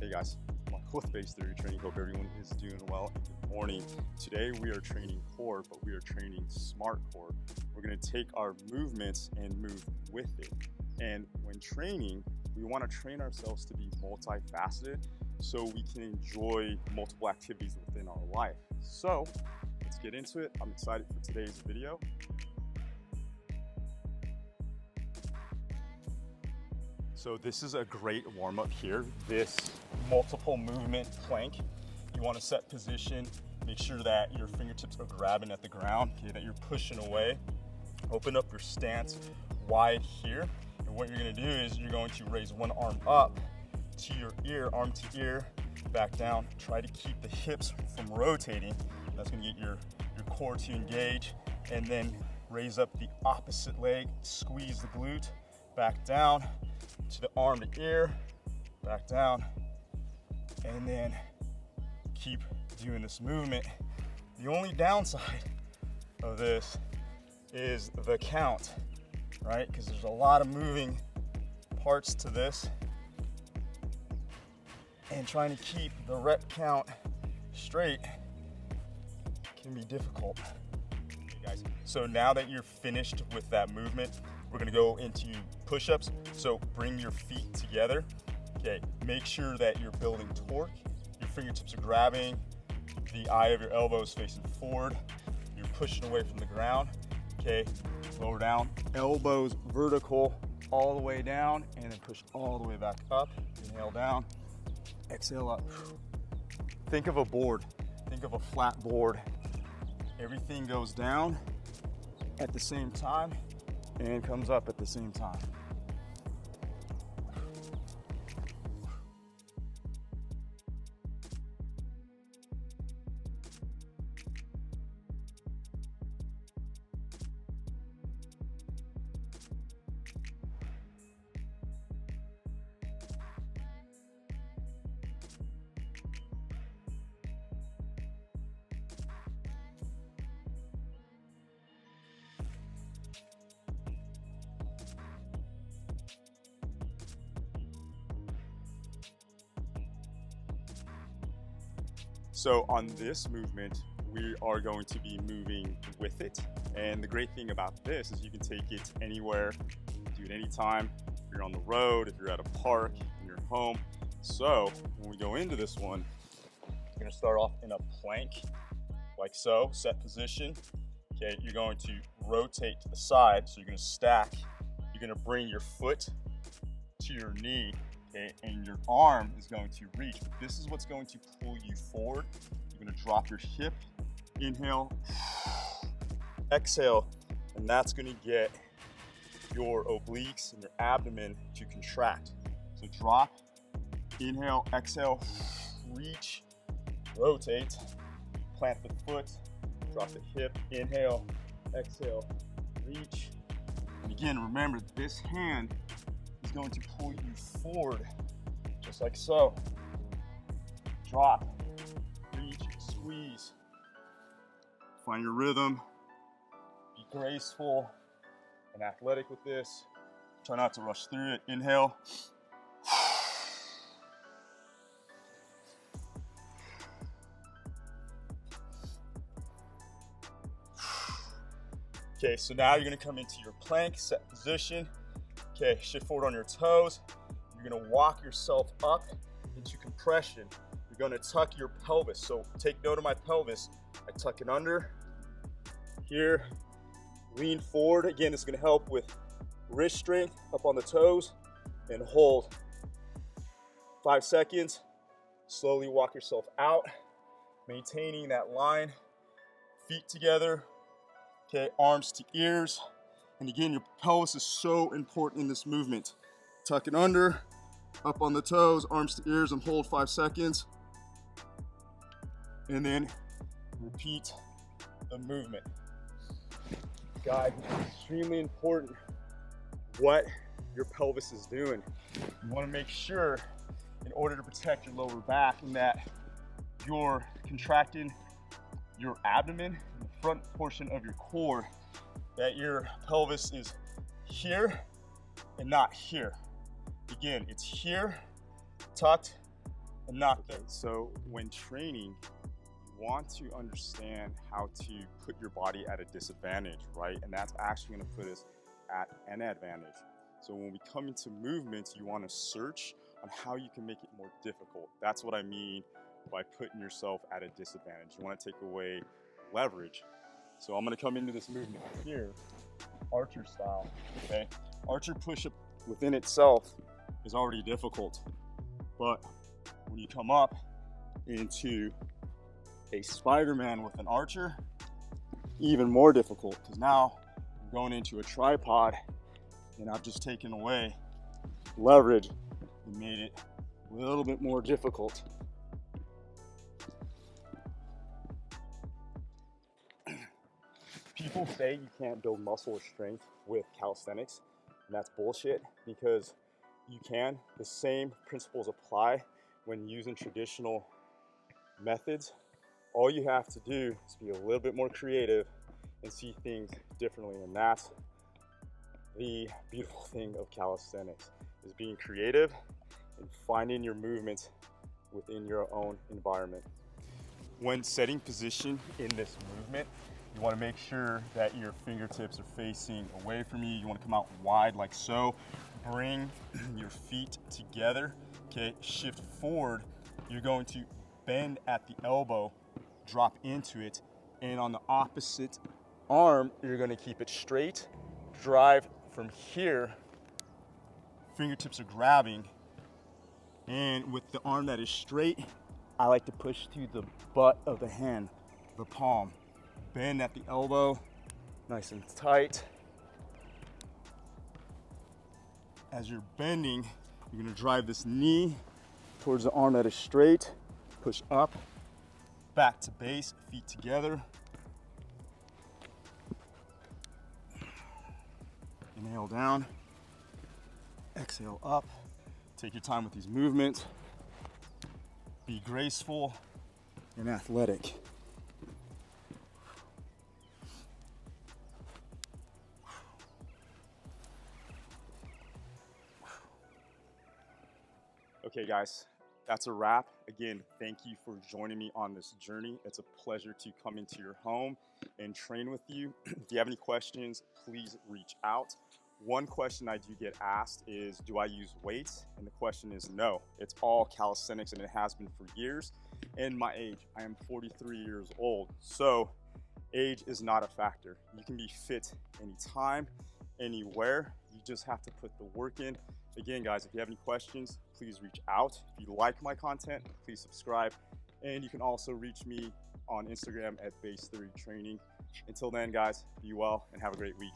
Hey guys, Michael with Base Theory Training. Hope everyone is doing well. Good morning. Today we are training core, but we are training smart core. We're going to take our movements and move with it. And when training, we want to train ourselves to be multifaceted so we can enjoy multiple activities within our life. So let's get into it. I'm excited for today's video. So this is a great warm-up here, this multiple movement plank. You want to set position, make sure that your fingertips are grabbing at the ground, okay, that you're pushing away. Open up your stance wide here. And what you're going to do is you're going to raise one arm up to your ear, arm to ear, back down. Try to keep the hips from rotating. That's going to get your core to engage. And then raise up the opposite leg, squeeze the glute, back down to the arm to ear, back down, and then keep doing this movement. The only downside of this is the count, right? Because there's a lot of moving parts to this, and trying to keep the rep count straight can be difficult. Okay, guys, so now that you're finished with that movement, we're gonna go into push-ups. So bring your feet together. Okay, make sure that you're building torque. Your fingertips are grabbing, the eye of your elbows facing forward. You're pushing away from the ground. Okay, lower down, elbows vertical all the way down, and then push all the way back up. Inhale down, exhale up. Think of a board, think of a flat board. Everything goes down at the same time and comes up at the same time. So on this movement, we are going to be moving with it. And the great thing about this is you can take it anywhere, do it anytime. If you're on the road, if you're at a park, in your home. So when we go into this one, you're gonna start off in a plank, like so, set position. Okay, you're going to rotate to the side. So you're gonna stack. You're gonna bring your foot to your knee. Okay, and your arm is going to reach. But this is what's going to pull you forward. You're going to drop your hip, inhale, exhale, and that's going to get your obliques and your abdomen to contract. So drop, inhale, exhale, reach, rotate, plant the foot, drop the hip, inhale, exhale, reach. And again, remember, this hand is going to pull you forward, just like so. Drop, reach, squeeze. Find your rhythm. Be graceful and athletic with this. Try not to rush through it. Inhale. Okay, so now you're gonna come into your plank, set position. Okay, shift forward on your toes. You're gonna walk yourself up into compression. You're gonna tuck your pelvis. So take note of my pelvis. I tuck it under here, lean forward. Again, this is gonna help with wrist strength up on the toes, and hold. 5 seconds. Slowly walk yourself out, maintaining that line. Feet together. Okay, arms to ears. And again, your pelvis is so important in this movement. Tuck it under, up on the toes, arms to ears, and hold 5 seconds. And then repeat the movement. Guys, it's extremely important what your pelvis is doing. You want to make sure, in order to protect your lower back, and that you're contracting your abdomen, the front portion of your core, that your pelvis is here and not here. Again, it's here, tucked, Not that. So when training, you want to understand how to put your body at a disadvantage, right? And that's actually going to put us at an advantage. So when we come into movements, you want to search on how you can make it more difficult. That's what I mean by putting yourself at a disadvantage. You want to take away leverage. So I'm going to come into this movement here, archer style, okay? Archer push-up within itself is already difficult, but when you come up into a Spider-Man with an archer, even more difficult, because now I'm going into a tripod and I've just taken away leverage and made it a little bit more difficult. People say you can't build muscle or strength with calisthenics, and that's bullshit, because you can. The same principles apply when using traditional methods. All you have to do is be a little bit more creative and see things differently, and that's the beautiful thing of calisthenics, is being creative and finding your movements within your own environment. When setting position in this movement, you want to make sure that your fingertips are facing away from you. You want to come out wide like so. Bring your feet together, okay? Shift forward. You're going to bend at the elbow, drop into it, and on the opposite arm, you're going to keep it straight. Drive from here. Fingertips are grabbing, and with the arm that is straight, I like to push to the butt of the hand, the palm. Bend at the elbow, nice and tight. As you're bending, you're gonna drive this knee towards the arm that is straight, push up, back to base, feet together. Inhale down, exhale up. Take your time with these movements. Be graceful and athletic. Okay guys, that's a wrap. Again, thank you for joining me on this journey. It's a pleasure to come into your home and train with you. If you have any questions, please reach out. One question I do get asked is, do I use weights? And the question is no. It's all calisthenics, and it has been for years. And my age, I am 43 years old. So age is not a factor. You can be fit anytime, anywhere. You just have to put the work in. Again, guys, if you have any questions, please reach out. If you like my content, please subscribe. And you can also reach me on Instagram at Base3Training. Until then, guys, be well and have a great week.